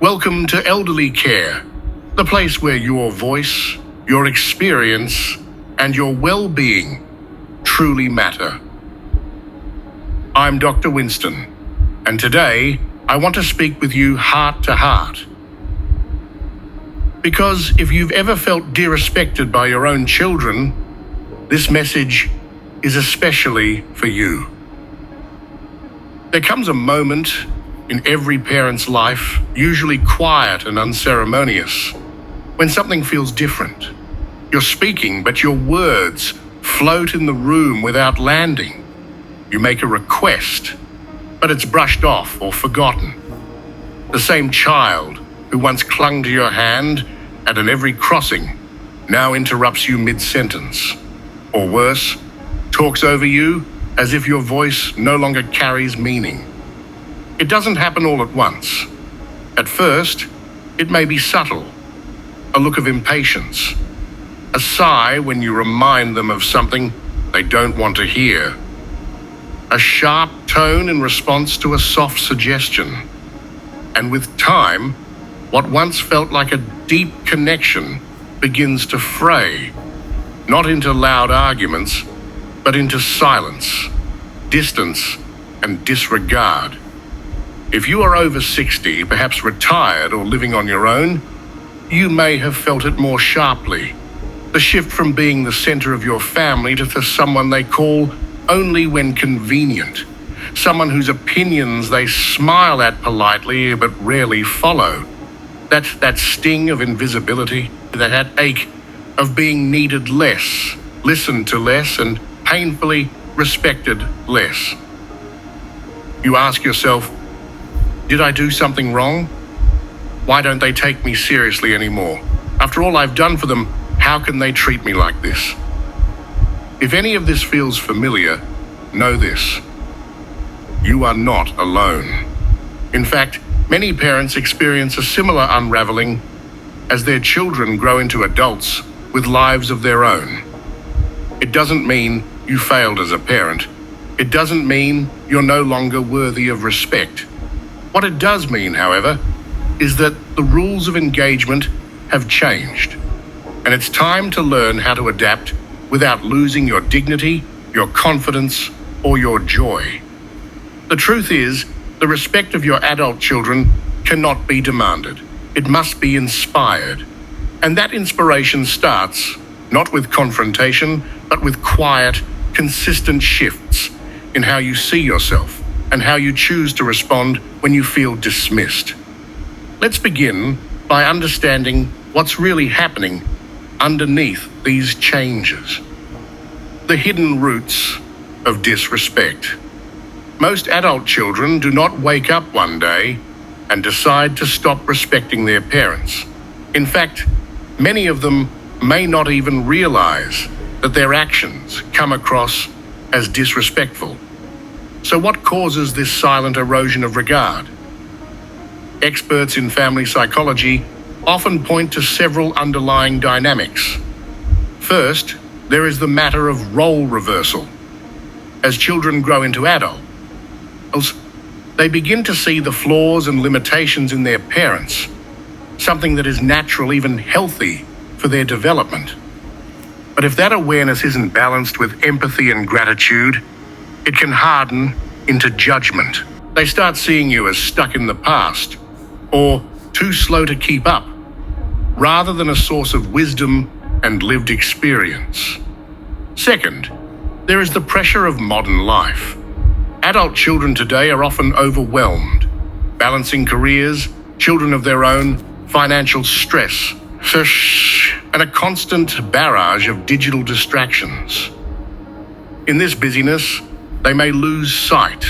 Welcome to Elderly Care, the place where your voice, your experience, and your well-being truly matter. I'm Dr. Winston, and today I want to speak with you heart to heart. Because if you've ever felt disrespected by your own children, this message is especially for you. There comes a moment in every parent's life, usually quiet and unceremonious, when something feels different. You're speaking, but your words float in the room without landing. You make a request, but it's brushed off or forgotten. The same child who once clung to your hand at every crossing now interrupts you mid-sentence, or worse, talks over you as if your voice no longer carries meaning. It doesn't happen all at once. At first, it may be subtle, a look of impatience, a sigh when you remind them of something they don't want to hear, a sharp tone in response to a soft suggestion. And with time, what once felt like a deep connection begins to fray, not into loud arguments, but into silence, distance, and disregard. If you are over 60, perhaps retired or living on your own, you may have felt it more sharply. The shift from being the center of your family to someone they call only when convenient. Someone whose opinions they smile at politely but rarely follow. That sting of invisibility, that ache of being needed less, listened to less, and painfully respected less. You ask yourself, did I do something wrong? Why don't they take me seriously anymore? After all I've done for them, how can they treat me like this? If any of this feels familiar, know this: you are not alone. In fact, many parents experience a similar unraveling as their children grow into adults with lives of their own. It doesn't mean you failed as a parent. It doesn't mean you're no longer worthy of respect. What it does mean, however, is that the rules of engagement have changed, and it's time to learn how to adapt without losing your dignity, your confidence, or your joy. The truth is, the respect of your adult children cannot be demanded. It must be inspired. And that inspiration starts not with confrontation, but with quiet, consistent shifts in how you see yourself and how you choose to respond when you feel dismissed. Let's begin by understanding what's really happening underneath these changes. The hidden roots of disrespect. Most adult children do not wake up one day and decide to stop respecting their parents. In fact, many of them may not even realize that their actions come across as disrespectful. So what causes this silent erosion of regard? Experts in family psychology often point to several underlying dynamics. First, there is the matter of role reversal. As children grow into adults, they begin to see the flaws and limitations in their parents, something that is natural, even healthy, for their development. But if that awareness isn't balanced with empathy and gratitude, it can harden into judgment. They start seeing you as stuck in the past, or too slow to keep up, rather than a source of wisdom and lived experience. Second, there is the pressure of modern life. Adult children today are often overwhelmed, balancing careers, children of their own, financial stress, and a constant barrage of digital distractions. In this busyness, they may lose sight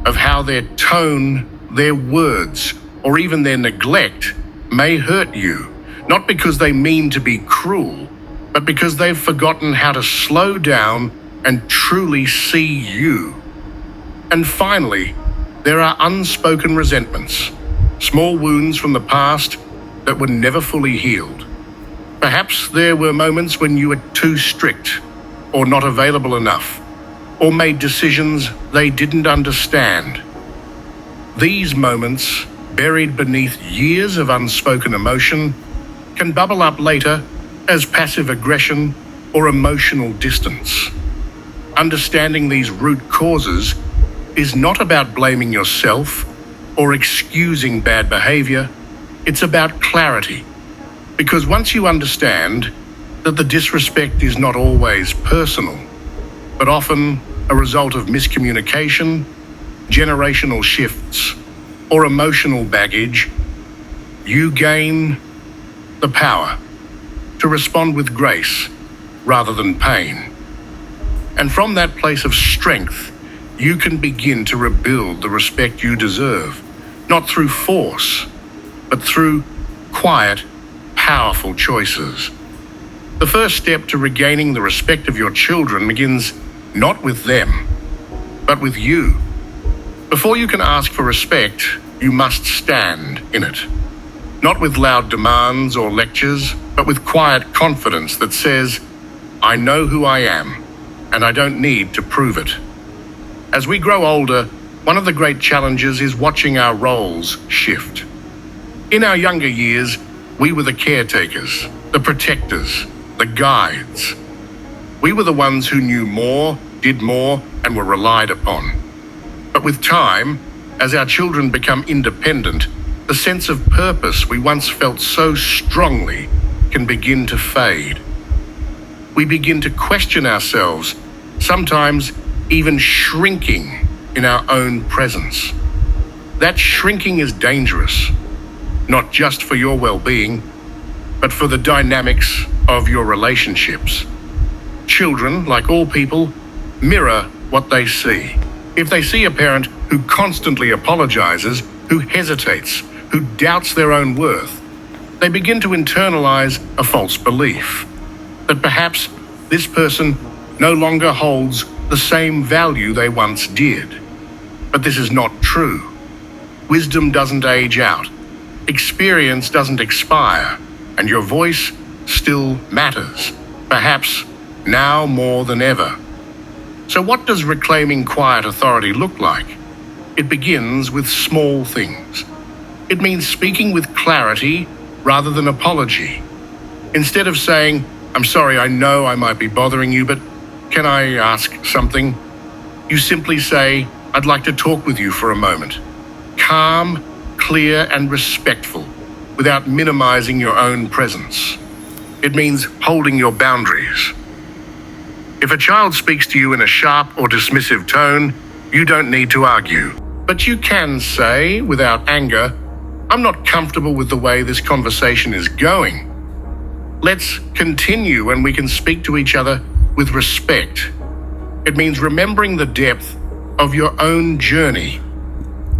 of how their tone, their words, or even their neglect may hurt you, not because they mean to be cruel, but because they've forgotten how to slow down and truly see you. And finally, there are unspoken resentments, small wounds from the past that were never fully healed. Perhaps there were moments when you were too strict, or not available enough, or made decisions they didn't understand. These moments buried beneath years of unspoken emotion, can bubble up later as passive aggression or emotional distance. Understanding these root causes is not about blaming yourself or excusing bad behavior. It's about clarity. Because once you understand that the disrespect is not always personal, but often a result of miscommunication, generational shifts, or emotional baggage, you gain the power to respond with grace rather than pain. And from that place of strength, you can begin to rebuild the respect you deserve, not through force, but through quiet, powerful choices. The first step to regaining the respect of your children begins not with them, but with you. Before you can ask for respect, you must stand in it. Not with loud demands or lectures, but with quiet confidence that says, I know who I am, and I don't need to prove it. As we grow older, one of the great challenges is watching our roles shift. In our younger years, we were the caretakers, the protectors, the guides. We were the ones who knew more, did more, and were relied upon. But with time, as our children become independent, the sense of purpose we once felt so strongly can begin to fade. We begin to question ourselves, sometimes even shrinking in our own presence. That shrinking is dangerous, not just for your well-being, but for the dynamics of your relationships. Children, like all people, mirror what they see. If they see a parent who constantly apologizes, who hesitates, who doubts their own worth, they begin to internalize a false belief that perhaps this person no longer holds the same value they once did. But this is not true. Wisdom doesn't age out. Experience doesn't expire, and your voice still matters, perhaps now more than ever. So what does reclaiming quiet authority look like? It begins with small things. It means speaking with clarity rather than apology. Instead of saying, I'm sorry, I know I might be bothering you, but can I ask something? You simply say, I'd like to talk with you for a moment. Calm, clear, and respectful, without minimizing your own presence. It means holding your boundaries. If a child speaks to you in a sharp or dismissive tone, you don't need to argue. But you can say, without anger, I'm not comfortable with the way this conversation is going. Let's continue and we can speak to each other with respect. It means remembering the depth of your own journey.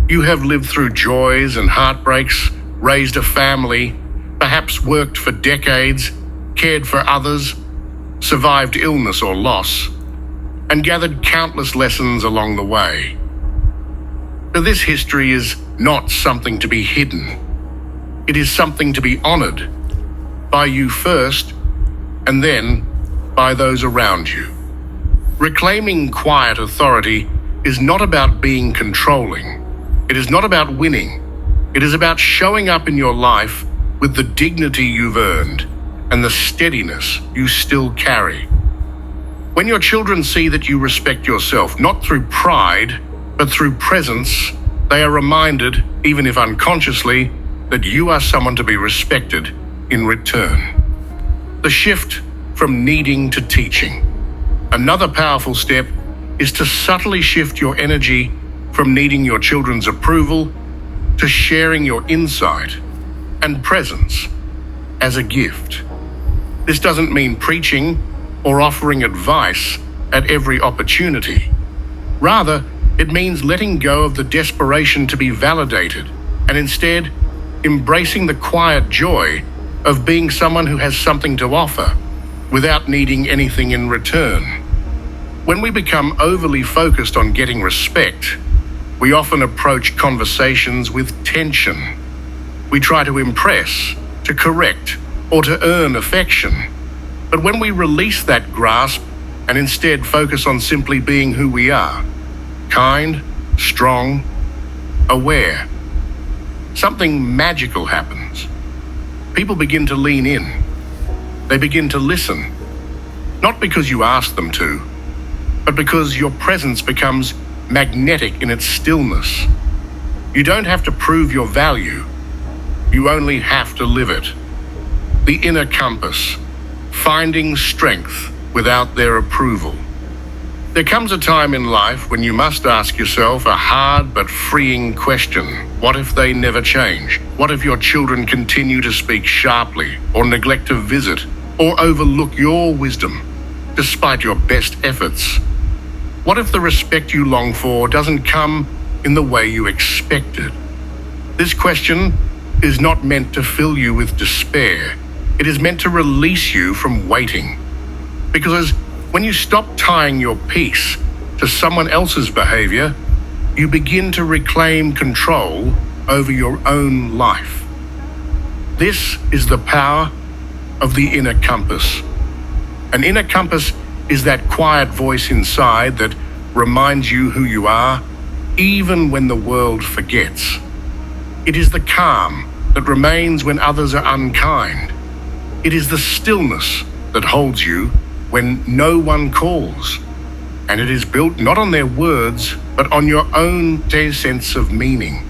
You have lived through joys and heartbreaks, raised a family, perhaps worked for decades, cared for others, survived illness or loss, and gathered countless lessons along the way. So this history is not something to be hidden. It is something to be honored by you first, and then by those around you. Reclaiming quiet authority is not about being controlling. It is not about winning. It is about showing up in your life with the dignity you've earned and the steadiness you still carry. When your children see that you respect yourself, not through pride, but through presence, they are reminded, even if unconsciously, that you are someone to be respected in return. The shift from needing to teaching. Another powerful step is to subtly shift your energy from needing your children's approval to sharing your insight and presence as a gift. This doesn't mean preaching or offering advice at every opportunity. Rather, it means letting go of the desperation to be validated and instead embracing the quiet joy of being someone who has something to offer without needing anything in return. When we become overly focused on getting respect, we often approach conversations with tension. We try to impress, to correct, or to earn affection. But when we release that grasp and instead focus on simply being who we are, kind, strong, aware, something magical happens. People begin to lean in. They begin to listen, not because you ask them to, but because your presence becomes magnetic in its stillness. You don't have to prove your value. You only have to live it. The inner compass, finding strength without their approval. There comes a time in life when you must ask yourself a hard but freeing question. What if they never change? What if your children continue to speak sharply, or neglect to visit, or overlook your wisdom, despite your best efforts? What if the respect you long for doesn't come in the way you expected? This question is not meant to fill you with despair. It is meant to release you from waiting. Because when you stop tying your peace to someone else's behavior, you begin to reclaim control over your own life. This is the power of the inner compass. An inner compass is that quiet voice inside that reminds you who you are, even when the world forgets. It is the calm that remains when others are unkind. It is the stillness that holds you when no one calls. And it is built not on their words, but on your own sense of meaning.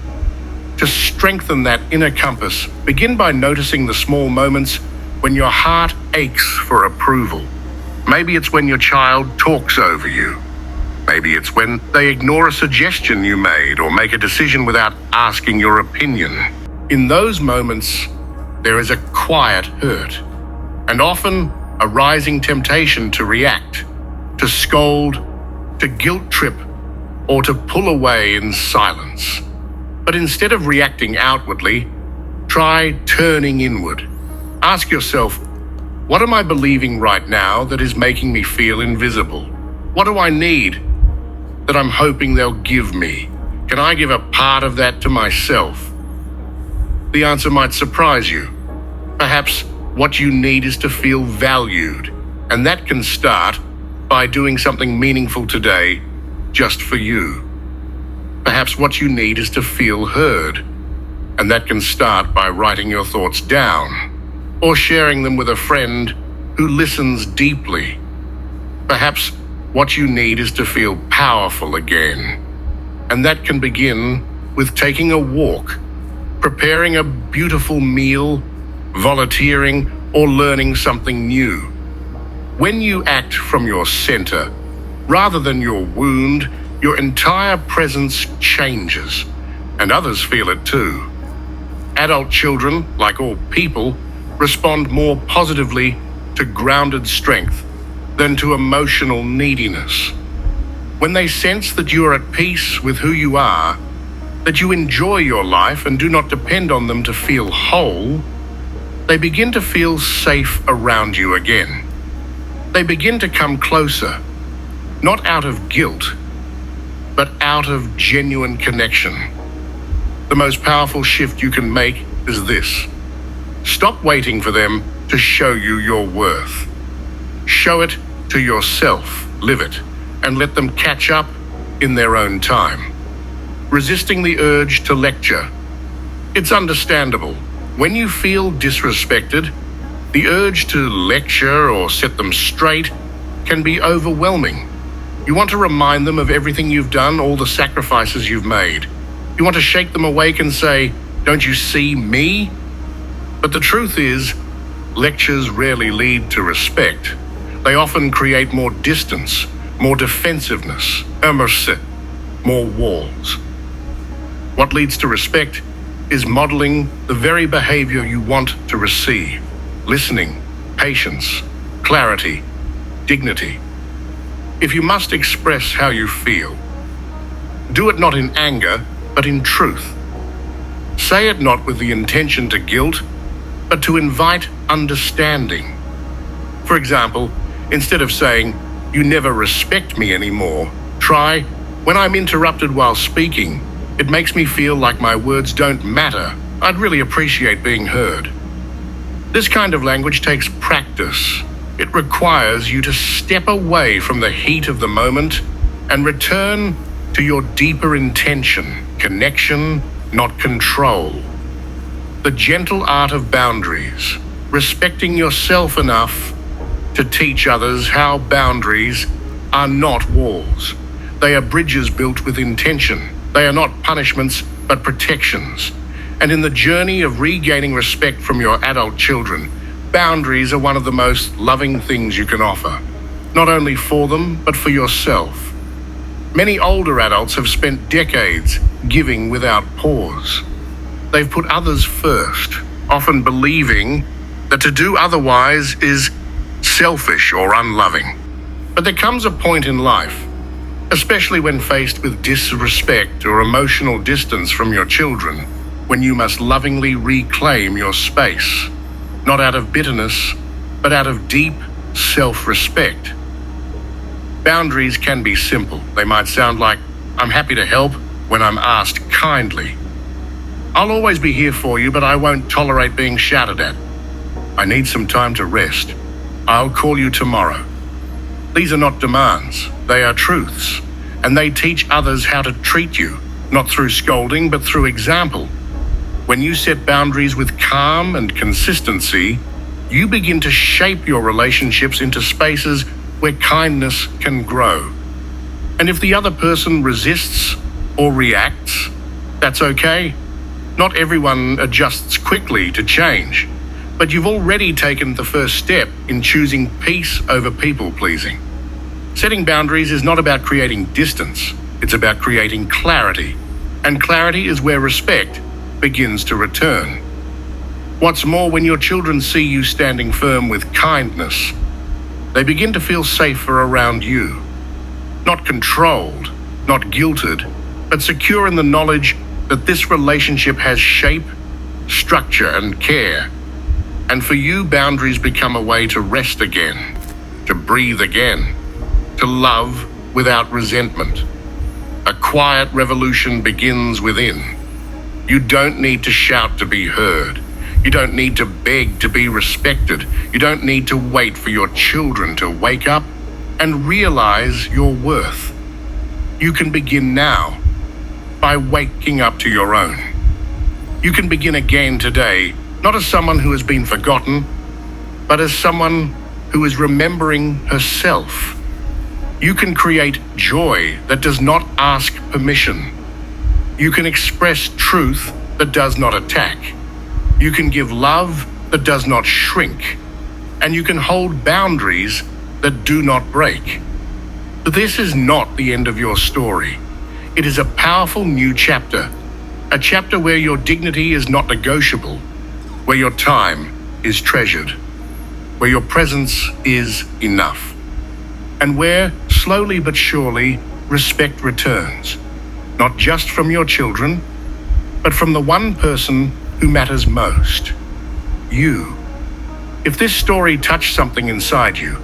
To strengthen that inner compass, begin by noticing the small moments when your heart aches for approval. Maybe it's when your child talks over you. Maybe it's when they ignore a suggestion you made or make a decision without asking your opinion. In those moments, there is a quiet hurt, and often a rising temptation to react, to scold, to guilt trip, or to pull away in silence. But instead of reacting outwardly, try turning inward. Ask yourself, what am I believing right now that is making me feel invisible? What do I need that I'm hoping they'll give me? Can I give a part of that to myself? The answer might surprise you. Perhaps what you need is to feel valued, and that can start by doing something meaningful today just for you. Perhaps what you need is to feel heard, and that can start by writing your thoughts down or sharing them with a friend who listens deeply. Perhaps what you need is to feel powerful again, and that can begin with taking a walk, preparing a beautiful meal, volunteering, or learning something new. When you act from your center, rather than your wound, your entire presence changes, and others feel it too. Adult children, like all people, respond more positively to grounded strength than to emotional neediness. When they sense that you are at peace with who you are, that you enjoy your life and do not depend on them to feel whole, they begin to feel safe around you again. They begin to come closer, not out of guilt, but out of genuine connection. The most powerful shift you can make is this. Stop waiting for them to show you your worth. Show it to yourself, live it, and let them catch up in their own time. Resisting the urge to lecture. It's understandable. When you feel disrespected, the urge to lecture or set them straight can be overwhelming. You want to remind them of everything you've done, all the sacrifices you've made. You want to shake them awake and say, "Don't you see me?" But the truth is, lectures rarely lead to respect. They often create more distance, more defensiveness, more walls. What leads to respect is modeling the very behavior you want to receive. Listening, patience, clarity, dignity. If you must express how you feel, do it not in anger, but in truth. Say it not with the intention to guilt, but to invite understanding. For example, instead of saying, "You never respect me anymore," try, "When I'm interrupted while speaking, it makes me feel like my words don't matter. I'd really appreciate being heard." This kind of language takes practice. It requires you to step away from the heat of the moment and return to your deeper intention, connection, not control. The gentle art of boundaries, respecting yourself enough to teach others how boundaries are not walls. They are bridges built with intention. They are not punishments, but protections. And in the journey of regaining respect from your adult children, boundaries are one of the most loving things you can offer, not only for them, but for yourself. Many older adults have spent decades giving without pause. They've put others first, often believing that to do otherwise is selfish or unloving. But there comes a point in life, especially when faced with disrespect or emotional distance from your children, when you must lovingly reclaim your space, not out of bitterness, but out of deep self-respect. Boundaries can be simple. They might sound like, "I'm happy to help when I'm asked kindly. I'll always be here for you, but I won't tolerate being shouted at. I need some time to rest. I'll call you tomorrow." These are not demands, they are truths, and they teach others how to treat you, not through scolding, but through example. When you set boundaries with calm and consistency, you begin to shape your relationships into spaces where kindness can grow. And if the other person resists or reacts, that's okay. Not everyone adjusts quickly to change, but you've already taken the first step in choosing peace over people-pleasing. Setting boundaries is not about creating distance, it's about creating clarity. And clarity is where respect begins to return. What's more, when your children see you standing firm with kindness, they begin to feel safer around you. Not controlled, not guilted, but secure in the knowledge that this relationship has shape, structure, and care. And for you, boundaries become a way to rest again, to breathe again, to love without resentment. A quiet revolution begins within. You don't need to shout to be heard. You don't need to beg to be respected. You don't need to wait for your children to wake up and realize your worth. You can begin now by waking up to your own. You can begin again today, not as someone who has been forgotten, but as someone who is remembering herself. You can create joy that does not ask permission. You can express truth that does not attack. You can give love that does not shrink. And you can hold boundaries that do not break. But this is not the end of your story. It is a powerful new chapter. A chapter where your dignity is not negotiable, where your time is treasured, where your presence is enough, and where, slowly but surely, respect returns, not just from your children, but from the one person who matters most, you. If this story touched something inside you,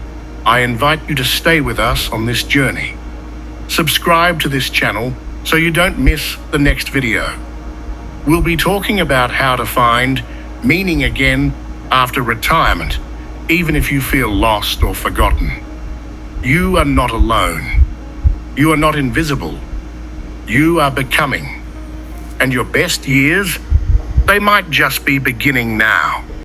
I invite you to stay with us on this journey. Subscribe to this channel so you don't miss the next video. We'll be talking about how to find meaning again after retirement, even if you feel lost or forgotten. You are not alone. You are not invisible. You are becoming. And your best years, they might just be beginning now.